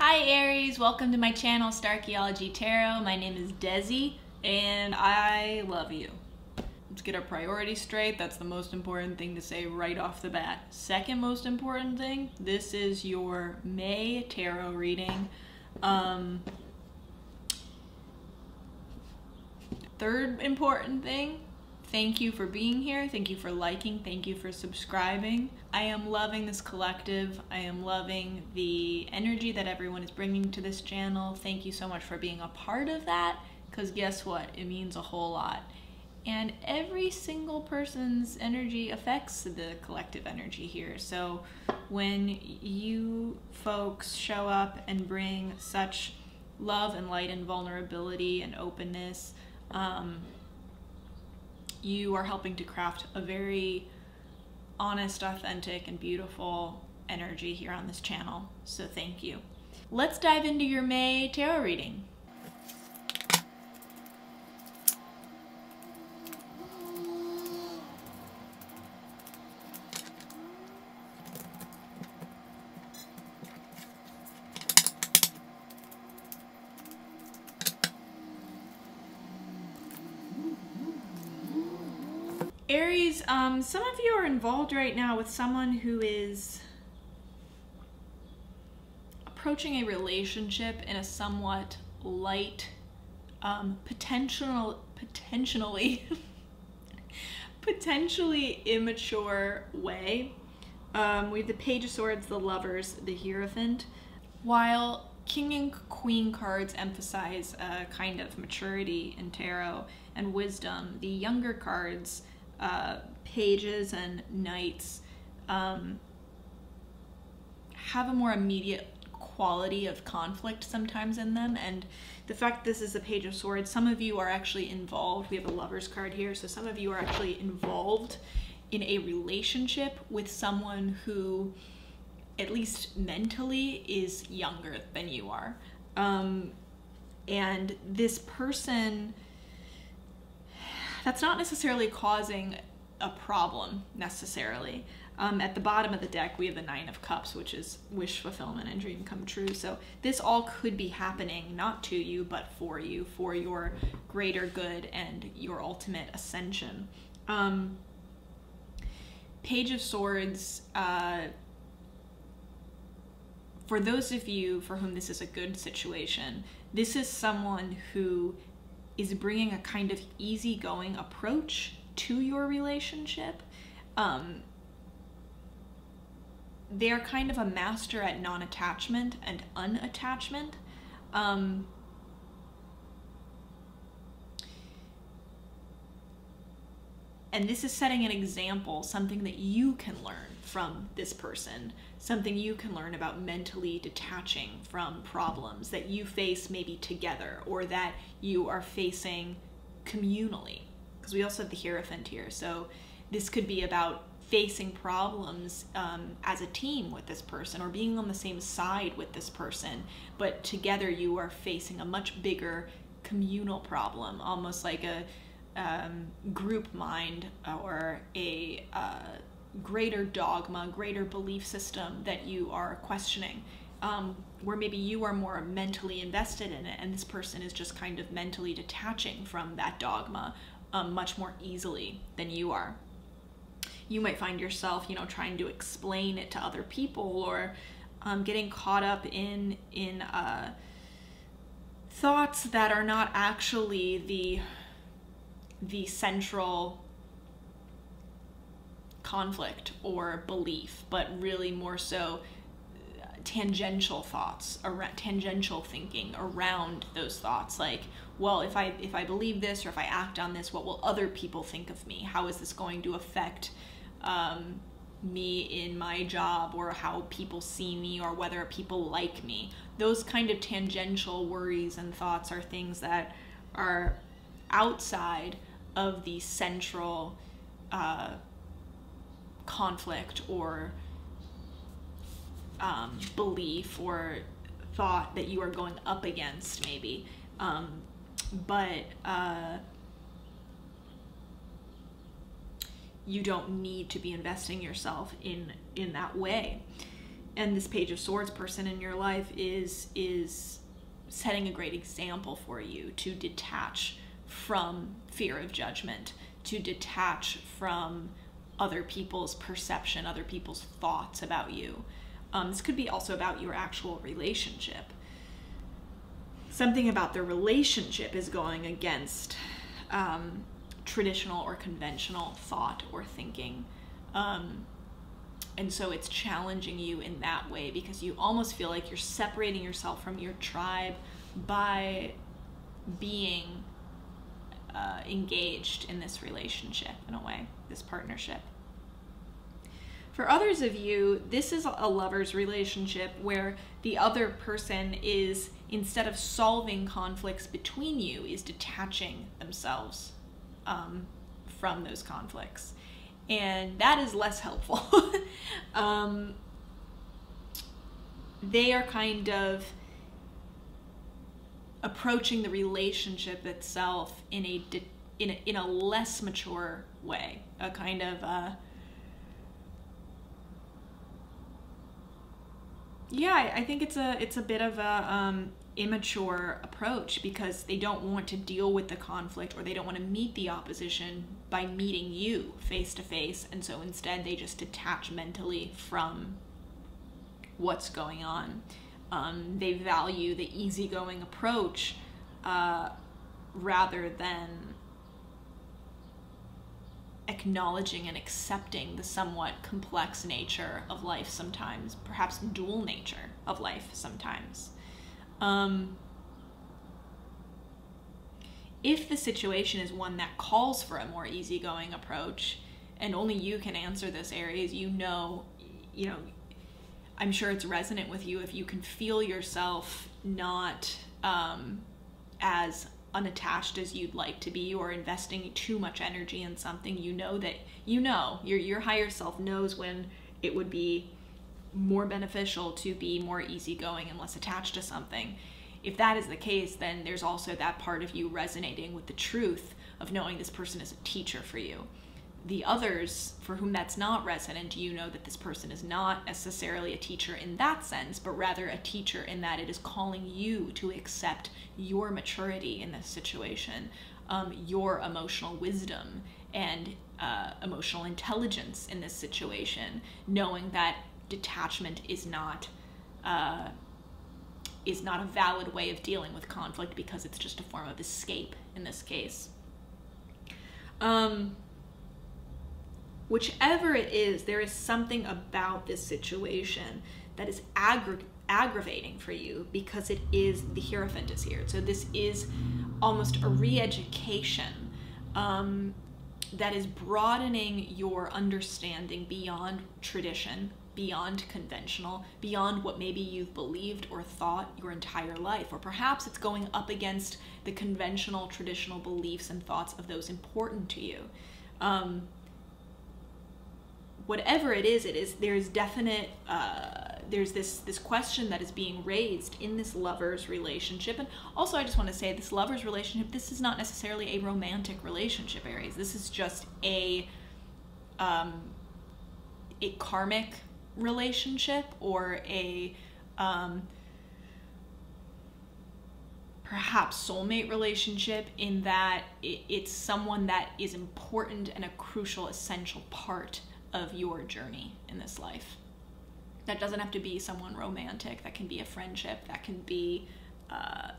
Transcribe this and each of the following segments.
Hi Aries, welcome to my channel Starchaeology Tarot. My name is Desi and I love you. Let's get our priorities straight. That's the most important thing to say right off the bat. Second most important thing, this is your May tarot reading. Third important thing, thank you for being here. Thank you for liking. Thank you for subscribing. I am loving this collective. I am loving the energy that everyone is bringing to this channel. Thank you so much for being a part of that, because guess what? It means a whole lot. And every single person's energy affects the collective energy here. So when you folks show up and bring such love and light and vulnerability and openness, you are helping to craft a very honest, authentic, and beautiful energy here on this channel. So thank you. Let's dive into your May tarot reading. Aries, some of you are involved right now with someone who is approaching a relationship in a somewhat light, potentially immature way. We have the Page of Swords, the Lovers, the Hierophant. While King and Queen cards emphasize a kind of maturity in tarot and wisdom, the younger cards, Pages and Knights, have a more immediate quality of conflict sometimes in them. And the fact this is a Page of Swords, some of you are actually involved. We have a Lover's card here, so some of you are actually involved in a relationship with someone who, at least mentally, is younger than you are. And this person, that's not necessarily causing a problem necessarily. At the bottom of the deck, we have the Nine of Cups, which is wish fulfillment and dream come true. So this all could be happening, not to you, but for you, for your greater good and your ultimate ascension. Page of Swords, for those of you for whom this is a good situation, this is someone who is bringing a kind of easygoing approach to your relationship. They're kind of a master at non-attachment and unattachment. And this is setting an example, something that you can learn from this person, something you can learn about mentally detaching from problems that you face maybe together or that you are facing communally. Because we also have the Hierophant here. So this could be about facing problems as a team with this person or being on the same side with this person, but together you are facing a much bigger communal problem, almost like a group mind or a greater dogma, greater belief system that you are questioning, where maybe you are more mentally invested in it and this person is just kind of mentally detaching from that dogma much more easily than you are. You might find yourself, trying to explain it to other people or getting caught up in thoughts that are not actually the central conflict or belief, but really more so tangential thoughts, around tangential thinking around those thoughts, like, well, if I believe this or if I act on this, what will other people think of me? How is this going to affect me in my job, or how people see me, or whether people like me? Those kind of tangential worries and thoughts are things that are outside of the central conflict or belief or thought that you are going up against, maybe. But you don't need to be investing yourself in that way. And this Page of Swords person in your life is setting a great example for you to detach from fear of judgment, to detach from other people's perception, other people's thoughts about you. This could be also about your actual relationship. Something about the relationship is going against traditional or conventional thought or thinking. And so it's challenging you in that way, because you almost feel like you're separating yourself from your tribe by being engaged in this relationship, in a way, this partnership. For others of you, this is a lover's relationship where the other person is, instead of solving conflicts between you, is detaching themselves from those conflicts. And that is less helpful. They are kind of approaching the relationship itself in a less mature way, a kind of I think it's a bit of a immature approach, because they don't want to deal with the conflict, or they don't want to meet the opposition by meeting you face to face, and so instead they just detach mentally from what's going on. They value the easygoing approach rather than acknowledging and accepting the somewhat complex nature of life sometimes, perhaps dual nature of life sometimes. If the situation is one that calls for a more easygoing approach, and only you can answer this, Aries, I'm sure it's resonant with you if you can feel yourself not as unattached as you'd like to be, or investing too much energy in something. Your higher self knows when it would be more beneficial to be more easygoing and less attached to something. If that is the case, then there's also that part of you resonating with the truth of knowing this person is a teacher for you. The others for whom that's not resonant, you know that this person is not necessarily a teacher in that sense, but rather a teacher in that it is calling you to accept your maturity in this situation, your emotional wisdom and emotional intelligence in this situation, knowing that detachment is not a valid way of dealing with conflict, because it's just a form of escape in this case. Whichever it is, there is something about this situation that is aggravating for you, because it is, the Hierophant is here. So this is almost a re-education that is broadening your understanding beyond tradition, beyond conventional, beyond what maybe you've believed or thought your entire life. Or perhaps it's going up against the conventional, traditional beliefs and thoughts of those important to you. Whatever it is, there's definite, there's this question that is being raised in this lover's relationship. And also, I just want to say, this lover's relationship, this is not necessarily a romantic relationship, Aries. This is just a karmic relationship, or a perhaps soulmate relationship, in that it's someone that is important and a crucial, essential part of your journey in this life. That doesn't have to be someone romantic. That can be a friendship. That can be a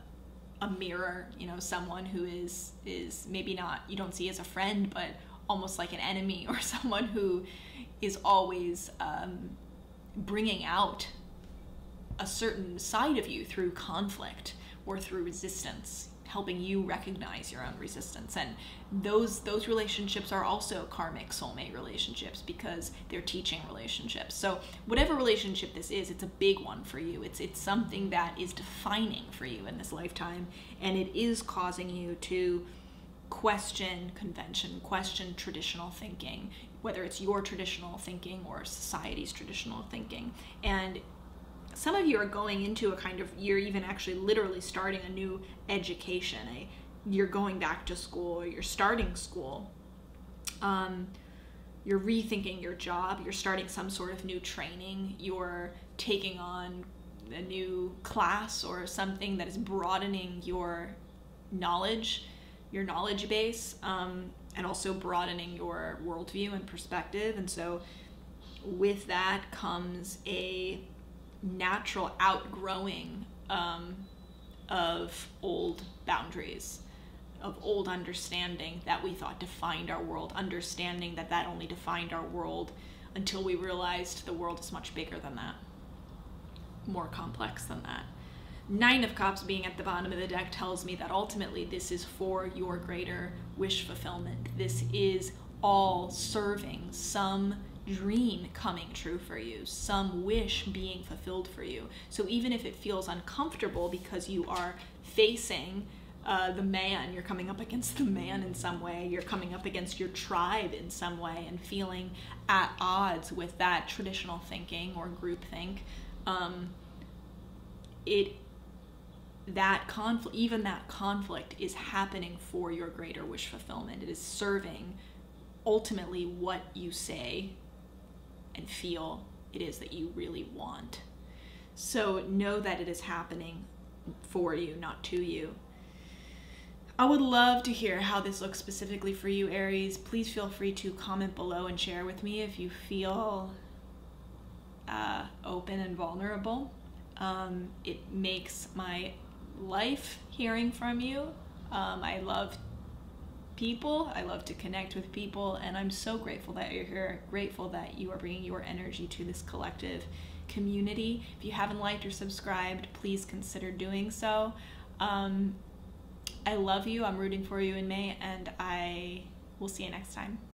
mirror, someone who is maybe not, you don't see as a friend, but almost like an enemy, or someone who is always bringing out a certain side of you through conflict or through resistance, helping you recognize your own resistance. And those relationships are also karmic soulmate relationships, because they're teaching relationships. So whatever relationship this is, it's a big one for you. It's something that is defining for you in this lifetime, and it is causing you to question convention, question traditional thinking, whether it's your traditional thinking or society's traditional thinking. And some of you are going into a kind of, you're even actually literally starting a new education. You're going back to school, or you're starting school. You're rethinking your job. You're starting some sort of new training. You're taking on a new class or something that is broadening your knowledge base, and also broadening your worldview and perspective. And so with that comes a natural outgrowing of old boundaries, of old understanding that we thought defined our world, understanding that only defined our world, until we realized the world is much bigger than that, more complex than that. 9 of Cups being at the bottom of the deck tells me that ultimately this is for your greater wish fulfillment. This is all serving some dream coming true for you, some wish being fulfilled for you. So even if it feels uncomfortable because you are facing the man, you're coming up against the man in some way, you're coming up against your tribe in some way, and feeling at odds with that traditional thinking or groupthink, even that conflict is happening for your greater wish fulfillment. It is serving ultimately what you say and feel it is that you really want. So know that it is happening for you, not to you. I would love to hear how this looks specifically for you, Aries. Please feel free to comment below and share with me if you feel open and vulnerable. It makes my life hearing from you. I love people. I love to connect with people, and I'm so grateful that you're here, grateful that you are bringing your energy to this collective community. If you haven't liked or subscribed, please consider doing so. I love you. I'm rooting for you in May, and I will see you next time.